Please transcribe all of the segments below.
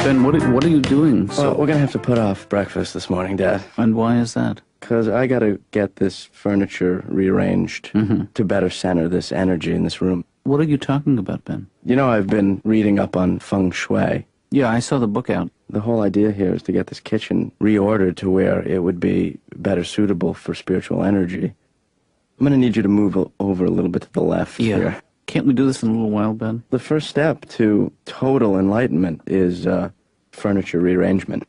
Ben, what are you doing? Well, we're gonna have to put off breakfast this morning, Dad. And why is that? Because I gotta get this furniture rearranged to better center this energy in this room. What are you talking about, Ben? You know, I've been reading up on Feng Shui. Yeah, I saw the book out. The whole idea here is to get this kitchen reordered to where it would be better suitable for spiritual energy. I'm gonna need you to move over a little bit to the left here. Can't we do this in a little while, Ben? The first step to total enlightenment is furniture rearrangement.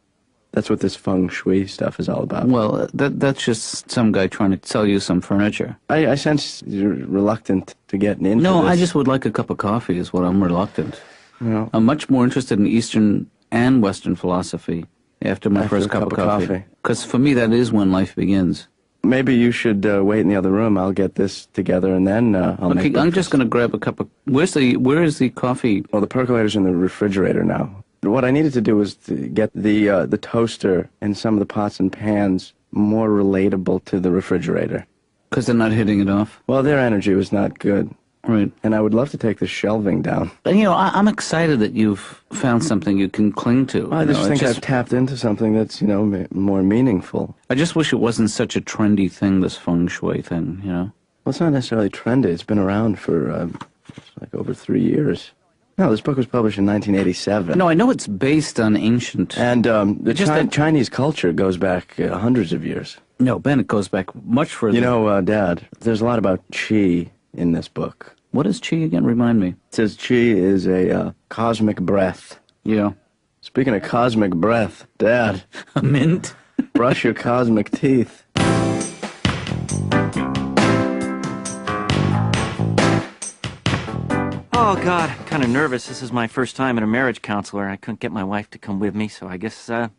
That's what this Feng Shui stuff is all about. Well, that's just some guy trying to sell you some furniture. I sense you're reluctant to get into this. No, I just would like a cup of coffee is what I'm reluctant. Well, I'm much more interested in Eastern and Western philosophy after my first cup of coffee. Because for me, that is when life begins. maybe you should wait in the other room. I'll get this together, and then I'll make breakfast. I'm just going to grab a cup of... Where is the coffee? Well, the percolator's in the refrigerator now. What I needed to do was to get the toaster and some of the pots and pans more relatable to the refrigerator. Because they're not hitting it off? Well, their energy was not good. Right. And I would love to take the shelving down. And, you know, I'm excited that you've found something you can cling to. I just think I've tapped into something that's, you know, more meaningful. I just wish it wasn't such a trendy thing, this Feng Shui thing, you know? Well, it's not necessarily trendy. It's been around for, like, over 3 years. No, this book was published in 1987. No, I know it's based on ancient... And Chinese culture goes back hundreds of years. No, Ben, it goes back much further. You know, Dad, there's a lot about Qi in this book. What is Qi again? Remind me. It says Qi is a cosmic breath. Yeah. Speaking of cosmic breath, Dad. A mint? Brush your cosmic teeth. Oh, God, I'm kind of nervous. This is my first time at a marriage counselor. I couldn't get my wife to come with me, so I guess, I'll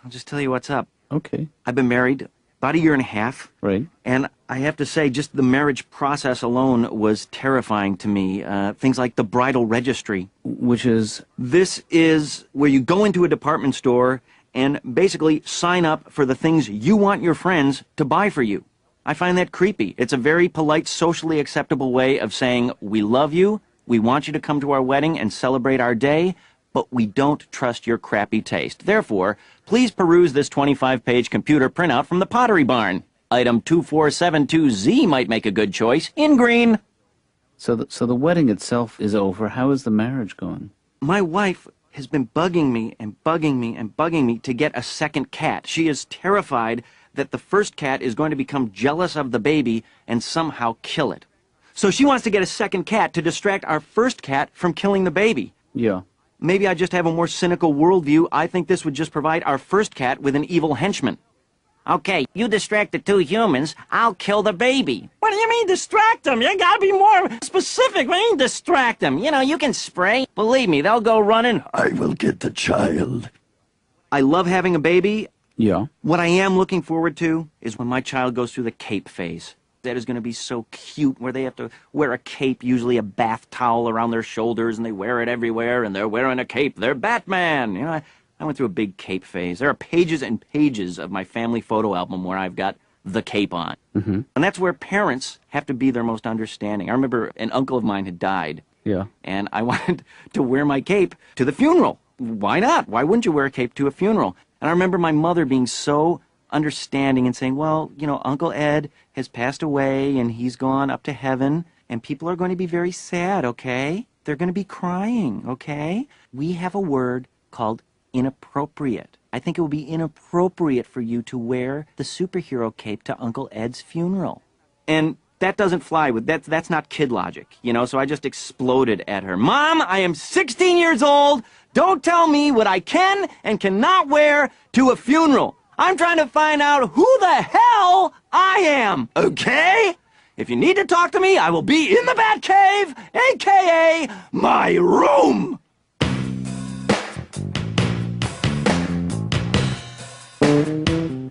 just tell you what's up. Okay. I've been married about 1.5 years. Right. And I have to say, just the marriage process alone was terrifying to me. Things like the bridal registry. Which is? This is where you go into a department store and basically sign up for the things you want your friends to buy for you. I find that creepy. It's a very polite, socially acceptable way of saying, we love you, we want you to come to our wedding and celebrate our day, but we don't trust your crappy taste. Therefore, please peruse this 25-page computer printout from the Pottery Barn. Item 2472Z might make a good choice, in green. So the wedding itself is over. How is the marriage going? My wife has been bugging me and bugging me and bugging me to get a second cat. She is terrified that the first cat is going to become jealous of the baby and somehow kill it. So she wants to get a second cat to distract our first cat from killing the baby. Yeah. Maybe I just have a more cynical worldview. I think this would just provide our first cat with an evil henchman. Okay, you distract the two humans, I'll kill the baby. What do you mean distract them? You gotta be more specific. What do you mean distract them? You know, you can spray. Believe me, they'll go running. I will get the child. I love having a baby. Yeah. What I am looking forward to is when my child goes through the cape phase. That is going to be so cute, where they have to wear a cape, usually a bath towel around their shoulders, and they wear it everywhere, and they're wearing a cape. They're Batman. You know, I went through a big cape phase. There are pages and pages of my family photo album where I've got the cape on. Mm-hmm. And that's where parents have to be their most understanding. I remember an uncle of mine had died. Yeah. And I wanted to wear my cape to the funeral. Why not? Why wouldn't you wear a cape to a funeral? And I remember my mother being so understanding and saying, well, you know, Uncle Ed has passed away and he's gone up to heaven and people are going to be very sad, okay? They're going to be crying, okay? We have a word called inappropriate. I think it would be inappropriate for you to wear the superhero cape to Uncle Ed's funeral. And that doesn't fly with, that's not kid logic, you know? So I just exploded at her. Mom, I am 16 years old. Don't tell me what I can and cannot wear to a funeral. I'm trying to find out who the hell I am, okay? If you need to talk to me, I will be in the Batcave, a.k.a. my room.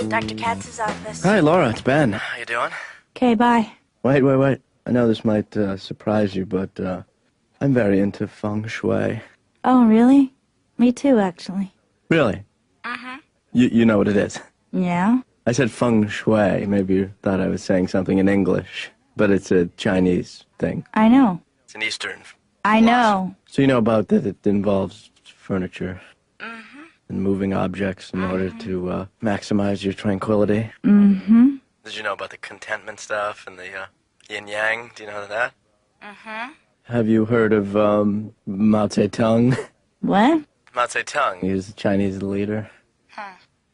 Dr. Katz's office. Hi, Laura. It's Ben. How you doing? Okay, bye. Wait. I know this might surprise you, but I'm very into Feng Shui. Oh, really? Me too, actually. Really? Uh-huh. You know what it is? Yeah? I said Feng Shui. Maybe you thought I was saying something in English, but it's a Chinese thing. I know. It's an Eastern. I know. So you know about that it involves furniture and moving objects in order to maximize your tranquility. Did you know about the contentment stuff and the yin-yang? Do you know that? Have you heard of Mao Zedong? What? Mao Zedong, he was the Chinese leader.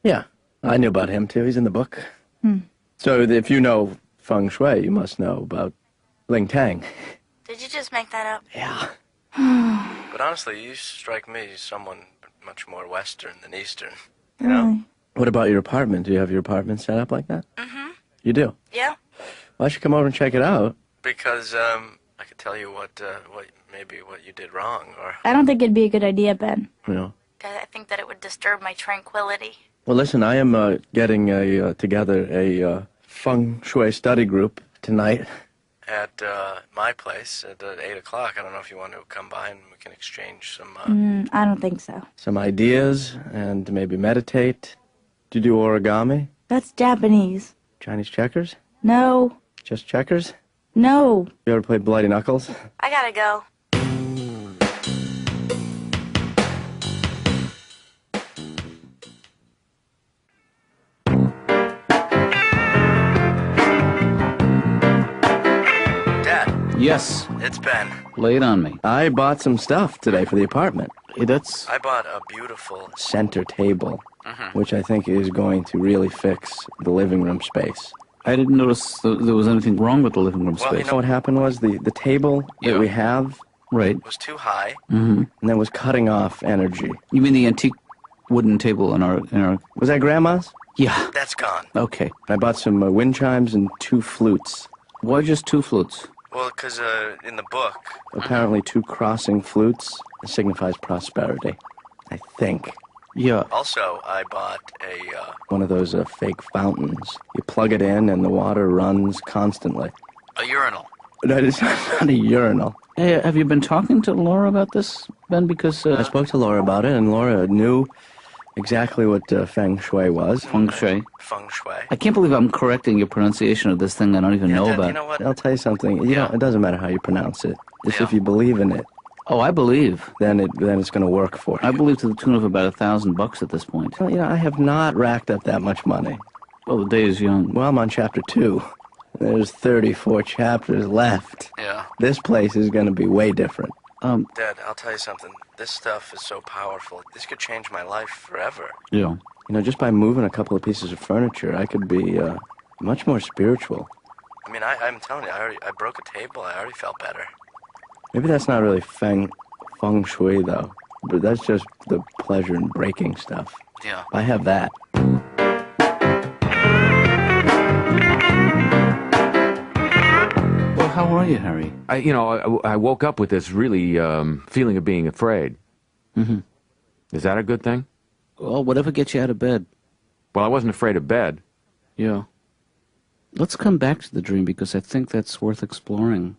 Yeah, I knew about him too. He's in the book. So if you know Feng Shui, you must know about Ling Tang. Did you just make that up? Yeah. But honestly, you strike me as someone much more Western than Eastern. You know? What about your apartment? Do you have your apartment set up like that? You do? Yeah. Well, I should come over and check it out. Because I could tell you what you did wrong, or... I don't think it'd be a good idea, Ben. You know? I think that it would disturb my tranquility. Well, listen, I am getting together a Feng Shui study group tonight at my place at 8 o'clock. I don't know if you want to come by and we can exchange some... I don't think so. some ideas and maybe meditate. Do you do origami? That's Japanese. Chinese checkers? No. Just checkers? No. You ever played Bloody Knuckles? I gotta go. Dad, Yes, it's Ben. lay it on me. I bought some stuff today for the apartment. That's... I bought a beautiful center table, which I think is going to really fix the living room space. I didn't notice there was anything wrong with the living room Well, space. you know what happened was the table that we have Right. was too high, and then was cutting off energy. You mean the antique wooden table in our... Was that Grandma's? Yeah. That's gone. Okay. I bought some wind chimes and 2 flutes. Why just 2 flutes? Well, because in the book, apparently 2 crossing flutes signifies prosperity, I think. Yeah. Also, I bought one of those fake fountains. You plug it in and the water runs constantly. A urinal. No, it's not a urinal. Hey, have you been talking to Laura about this, Ben? Because... I spoke to Laura about it, and Laura knew exactly what Feng Shui was. Feng Shui. Feng Shui. I can't believe I'm correcting your pronunciation of this thing I don't even know Dad, about. you know what? I'll tell you something. You know, it doesn't matter how you pronounce it. It's if you believe in it, Oh, I believe. then it's going to work for you. I believe to the tune of about $1,000 at this point. Well, you know, I have not racked up that much money. Well, the day is young. Well, I'm on chapter 2. There's 34 chapters left. Yeah. This place is going to be way different. Dad, I'll tell you something. This stuff is so powerful. This could change my life forever. Yeah. You know, just by moving a couple of pieces of furniture, I could be much more spiritual. I mean, I'm telling you, I broke a table. I already felt better. Maybe that's not really feng shui, though. But that's just the pleasure in breaking stuff. Yeah. I have that. Well, how are you, Harry? I woke up with this really feeling of being afraid. Is that a good thing? Well, whatever gets you out of bed. Well, I wasn't afraid of bed. Yeah. Let's come back to the dream because I think that's worth exploring.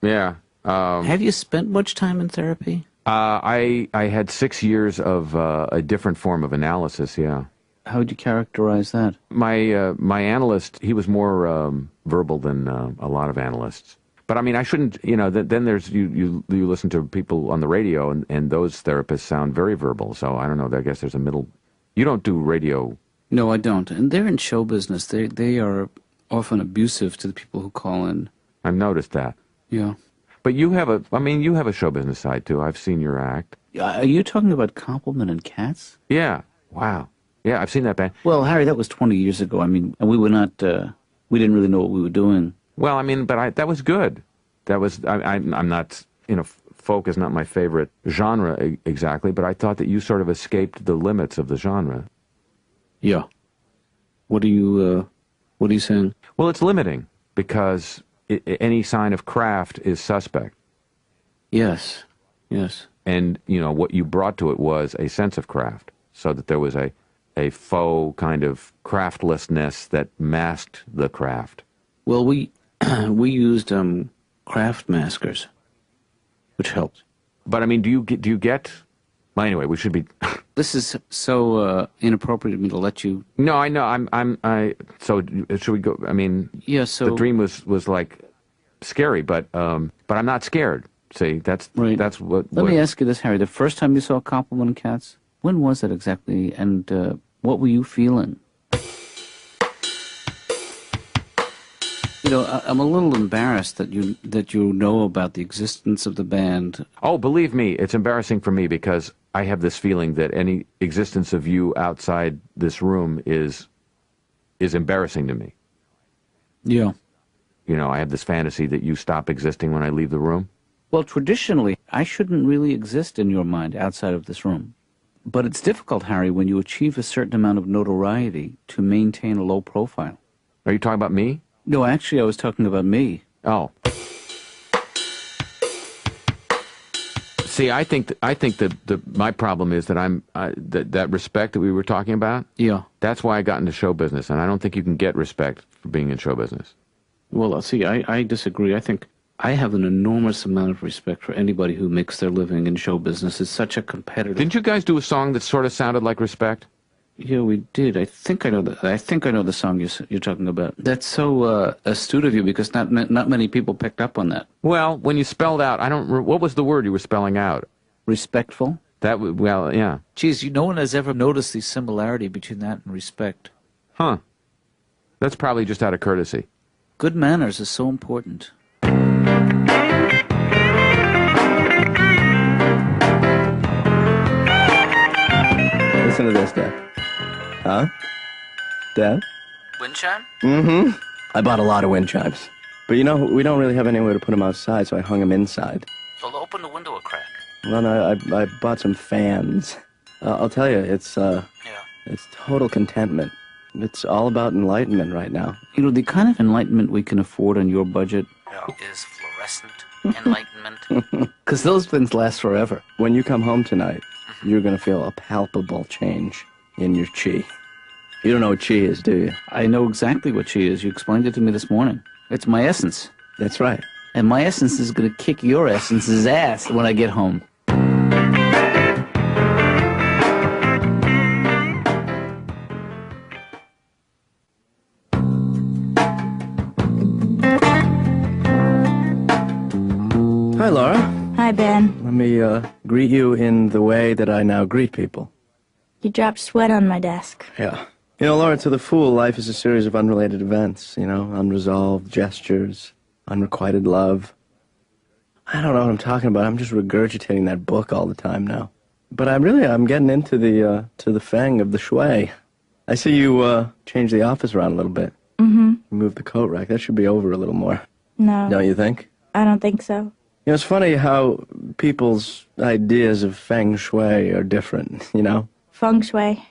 Yeah. Have you spent much time in therapy? I had 6 years of a different form of analysis, yeah. How would you characterize that? My analyst, he was more verbal than a lot of analysts. But I mean, I shouldn't, then there's, you listen to people on the radio and those therapists sound very verbal. So I don't know, I guess there's a middle. You don't do radio. No, I don't. And they're in show business. They are often abusive to the people who call in. I've noticed that. Yeah. But you have a show business side too. I've seen your act. Are you talking about Compliment and Katz? Yeah. Wow. Yeah, I've seen that band. Well, Harry, that was 20 years ago. I mean, and we were not, we didn't really know what we were doing. Well, I mean, but that was good. That was, I'm not, folk is not my favorite genre exactly, but I thought that you sort of escaped the limits of the genre. Yeah. What are you saying? Well, it's limiting because any sign of craft is suspect. Yes. Yes. And, what you brought to it was a sense of craft, so that there was a faux kind of craftlessness that masked the craft. Well, we used craft maskers, which helped. But I mean, do you get? Well, anyway, we should be. This is so inappropriate of me to let you. No, I know. So should we go? I mean, yeah. So the dream was like scary, but I'm not scared. See, that's Right. that's what. Let me ask you this, Harry. The first time you saw a compliment in Katz, when was it exactly, and what were you feeling? You know, I'm a little embarrassed that you know about the existence of the band. Oh, believe me, it's embarrassing for me because I have this feeling that any existence of you outside this room is embarrassing to me. Yeah. You know, I have this fantasy that you stop existing when I leave the room. Well, traditionally, I shouldn't really exist in your mind outside of this room. But it's difficult, Harry, when you achieve a certain amount of notoriety to maintain a low profile. Are you talking about me? No, actually, I was talking about me. Oh. See, I think that my problem is that that respect that we were talking about. Yeah. That's why I got into show business, and I don't think you can get respect for being in show business. Well, see, I disagree. I think I have an enormous amount of respect for anybody who makes their living in show business. It's such a competitive... Didn't you guys do a song that sort of sounded like respect? Yeah, we did. I think I know the song you're talking about. That's so astute of you because not many people picked up on that. Well, when you spelled out, what was the word you were spelling out? Respectful? Well, yeah. Geez, no one has ever noticed the similarity between that and respect. Huh. That's probably just out of courtesy. Good manners is so important. Listen to this, Dad. Huh? Dad? Wind chime? Mm-hmm. I bought a lot of wind chimes. But you know, we don't really have anywhere to put them outside, so I hung them inside. Well, open the window a crack. Well, no, I bought some fans. I'll tell you, it's total contentment. It's all about enlightenment right now. You know, the kind of enlightenment we can afford on your budget is fluorescent enlightenment. Because those things last forever. When you come home tonight, you're going to feel a palpable change in your chi. You don't know what chi is, do you? I know exactly what chi is. You explained it to me this morning. It's my essence. That's right. And my essence is going to kick your essence's ass when I get home. Hi, Laura. Hi, Ben. Let me greet you in the way that I now greet people. You dropped sweat on my desk. Yeah. You know, Laura, to the fool, life is a series of unrelated events, you know, unresolved gestures, unrequited love. I don't know what I'm talking about. I'm just regurgitating that book all the time now. But I'm getting into the Feng of the Shui. I see you change the office around a little bit. Mm-hmm. Move the coat rack. That should be over a little more. No. Don't you think? I don't think so. You know, it's funny how people's ideas of Feng Shui are different, you know? Feng Shui.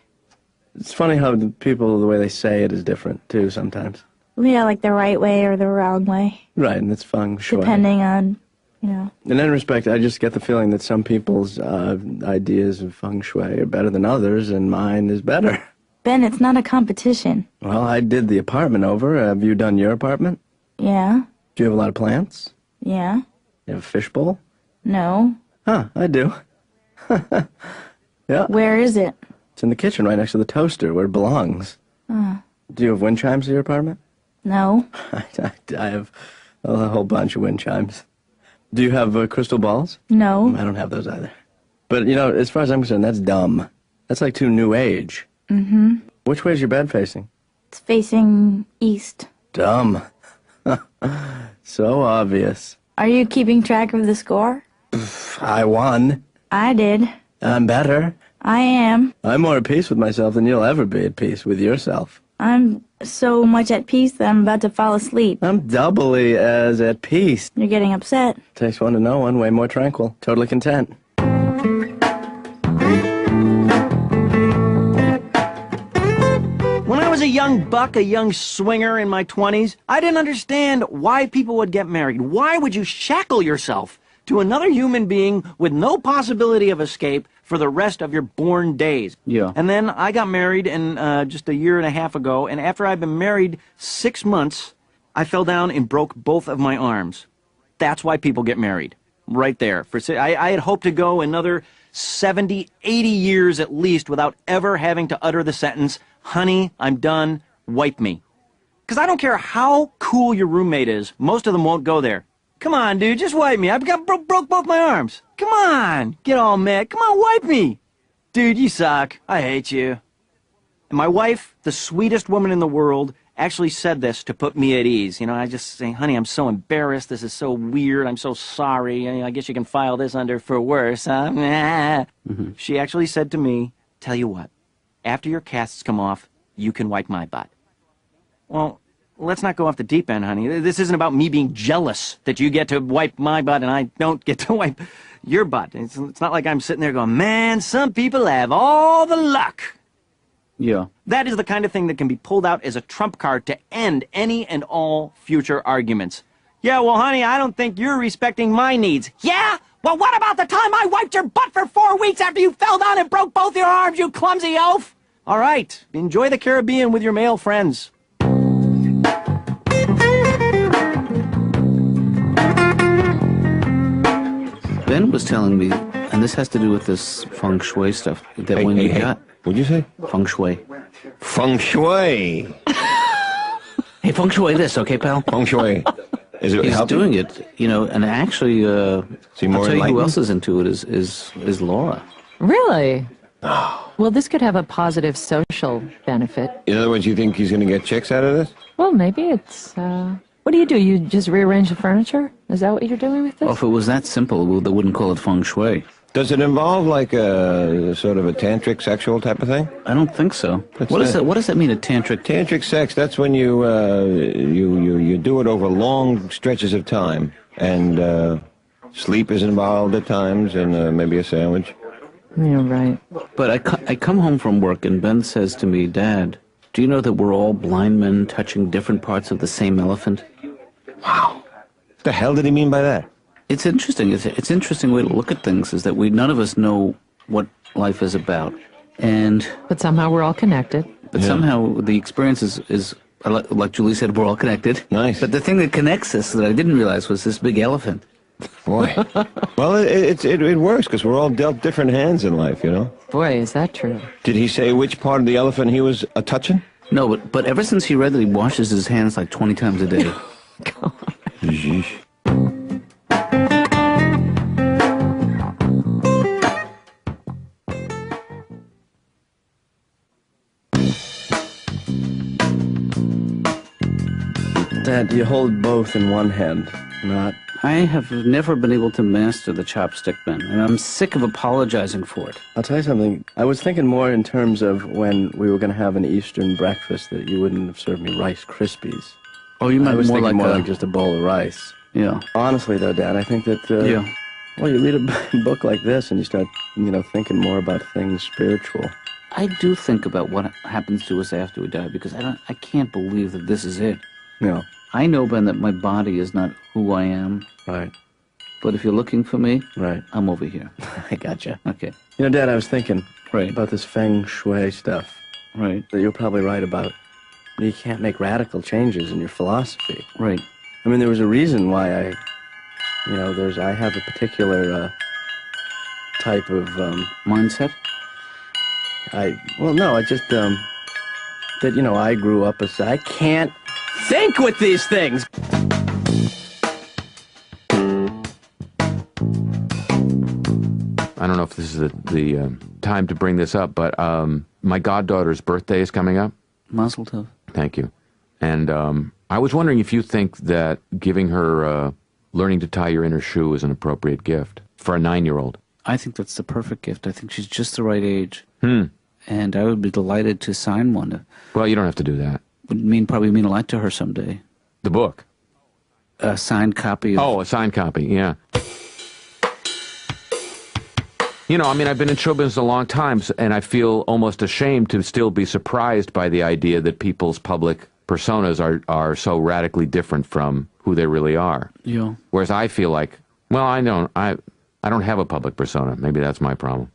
It's funny how the way they say it is different, too, sometimes. Yeah, like the right way or the wrong way. Right, and it's Feng Shui. Depending on, you know. In that respect, I just get the feeling that some people's ideas of Feng Shui are better than others, and mine is better. Ben, it's not a competition. Well, I did the apartment over. Have you done your apartment? Yeah. Do you have a lot of plants? Yeah. You have a fishbowl? No. Huh, I do. Yeah. Where is it? It's in the kitchen right next to the toaster where it belongs. Do you have wind chimes in your apartment? No. I have a whole bunch of wind chimes. Do you have crystal balls? No. I don't have those either. But, you know, as far as I'm concerned, that's dumb. That's like too new age. Mm-hmm. Which way is your bed facing? It's facing east. Dumb. So obvious. Are you keeping track of the score? I won. I did. I'm better. I am. I'm more at peace with myself than you'll ever be at peace with yourself. I'm so much at peace that I'm about to fall asleep. I'm doubly as at peace. You're getting upset. Takes one to know one, way more tranquil. Totally content. When I was a young buck, a young swinger in my 20s, I didn't understand why people would get married. Why would you shackle yourself to another human being with no possibility of escape for the rest of your born days? Yeah. And then I got married just a year and a half ago, and after I'd been married 6 months, I fell down and broke both of my arms. That's why people get married. Right there. I had hoped to go another 70, 80 years at least without ever having to utter the sentence, "Honey, I'm done, wipe me." Because I don't care how cool your roommate is, most of them won't go there. Come on, dude, just wipe me. I've got broke both my arms. Come on, get all mad. Come on, wipe me. Dude, you suck. I hate you. And my wife, the sweetest woman in the world, actually said this to put me at ease. You know, I just say, honey, I'm so embarrassed. This is so weird. I'm so sorry. I guess you can file this under for worse, huh? Mm-hmm. She actually said to me, tell you what, after your casts come off, you can wipe my butt. Well, let's not go off the deep end, honey. This isn't about me being jealous that you get to wipe my butt and I don't get to wipe your butt. It's not like I'm sitting there going, man, some people have all the luck. Yeah. That is the kind of thing that can be pulled out as a trump card to end any and all future arguments. Yeah, well, honey, I don't think you're respecting my needs. Yeah? Well, what about the time I wiped your butt for 4 weeks after you fell down and broke both your arms, you clumsy oaf? All right, enjoy the Caribbean with your male friends. Ben was telling me, and this has to do with this Feng Shui stuff, that when you got... What'd you say? Feng Shui. Feng Shui. Hey, Feng Shui this, okay, pal? Feng Shui. Is it He's helping? doing it, and actually, I'll tell you who else is into it is Laura. Really? Well, this could have a positive social benefit. In other words, you think he's going to get chicks out of this? Well, maybe it's, what do? You just rearrange the furniture? Is that what you're doing with this? Well, if it was that simple, they wouldn't call it Feng Shui. Does it involve like a sort of a tantric sexual type of thing? I don't think so. What does that mean, a tantric? Tantric sex, that's when you do it over long stretches of time. And sleep is involved at times, and maybe a sandwich. Yeah, right. But I come home from work, and Ben says to me, Dad, do you know that we're all blind men touching different parts of the same elephant? Wow. What the hell did he mean by that? It's interesting. It's an interesting way to look at things, is that none of us know what life is about. But somehow we're all connected. But somehow the experience is, like Julie said, we're all connected. Nice. But the thing that connects us that I didn't realize was this big elephant. Boy. Well, it works, because we're all dealt different hands in life, you know? Boy, is that true. Did he say which part of the elephant he was touching? No, but ever since he read that, he washes his hands like 20 times a day. Yeesh. Dad, you hold both in one hand, not... I have never been able to master the chopstick, Ben, and I'm sick of apologizing for it. I'll tell you something. I was thinking more in terms of when we were going to have an Eastern breakfast that you wouldn't have served me Rice Krispies. Oh, you meant I was more thinking like more like just a bowl of rice. Yeah. Honestly, though, Dad, I think that... Yeah. Well, you read a book like this and you start, thinking more about things spiritual. I do think about what happens to us after we die, because I can't believe that this is it. No. I know, Ben, that my body is not who I am. Right. But if you're looking for me, Right. I'm over here. I gotcha. Okay. Dad, I was thinking Right. about this Feng Shui stuff. Right. That you're probably right about. You can't make radical changes in your philosophy. Right. I mean, there was a reason why I have a particular type of Mindset? I grew up as I can't think with these things. I don't know if this is the time to bring this up, but my goddaughter's birthday is coming up. Mazel tov. Thank you. And I was wondering if you think that giving her learning to tie your inner shoe is an appropriate gift for a 9-year-old. I think that's the perfect gift. I think she's just the right age. And I would be delighted to sign one. Well, you don't have to do that. Would probably mean a lot to her someday. The book? A signed copy of... Oh, a signed copy, yeah. I've been in show business a long time, and I feel almost ashamed to still be surprised by the idea that people's public personas are so radically different from who they really are. Yeah. Whereas I feel like, well, I don't have a public persona. Maybe that's my problem.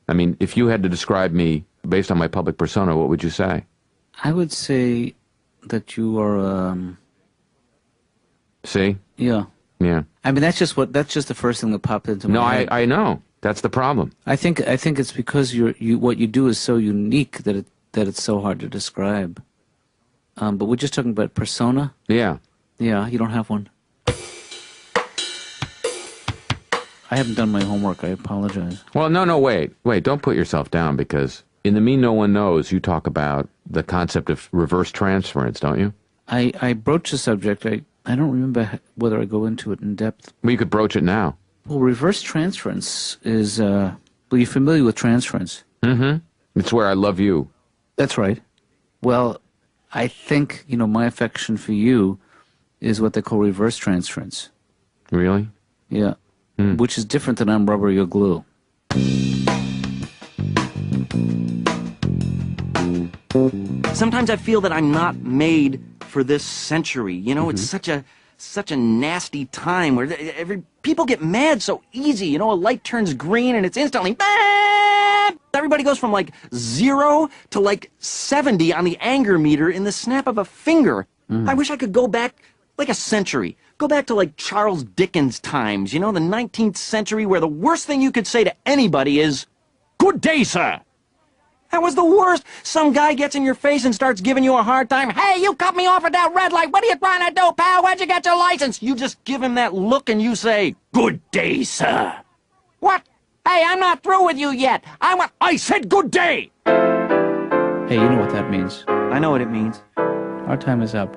I mean, if you had to describe me based on my public persona, what would you say? I would say that you are, See? Yeah. Yeah. I mean, that's just the first thing that popped into my head. No, I know. That's the problem. I think it's because what you do is so unique that it's so hard to describe. But we're just talking about persona. Yeah. Yeah, you don't have one. I haven't done my homework. I apologize. Well, no, wait. Don't put yourself down, because in the Me No One Knows, you talk about the concept of reverse transference, don't you? I broach the subject. I don't remember whether I go into it in depth. Well, you could broach it now. Well, reverse transference is, well, you're familiar with transference. Mm-hmm. It's where I love you. That's right. Well, I think, my affection for you is what they call reverse transference. Really? Yeah. Which is different than I'm rubber, you're glue. Sometimes I feel that I'm not made for this century. It's such a nasty time where people get mad so easy. A light turns green and it's instantly... Everybody goes from 0 to 70 on the anger meter in the snap of a finger. I wish I could go back a century. Go back to Charles Dickens times, the 19th century, where the worst thing you could say to anybody is, "Good day, sir." That was the worst. Some guy gets in your face and starts giving you a hard time. "Hey, you cut me off at that red light. What are you trying to do, pal? Where'd you get your license?" You just give him that look and you say, "Good day, sir." "What? Hey, I'm not through with you yet. I said good day." Hey, you know what that means. I know what it means. Our time is up.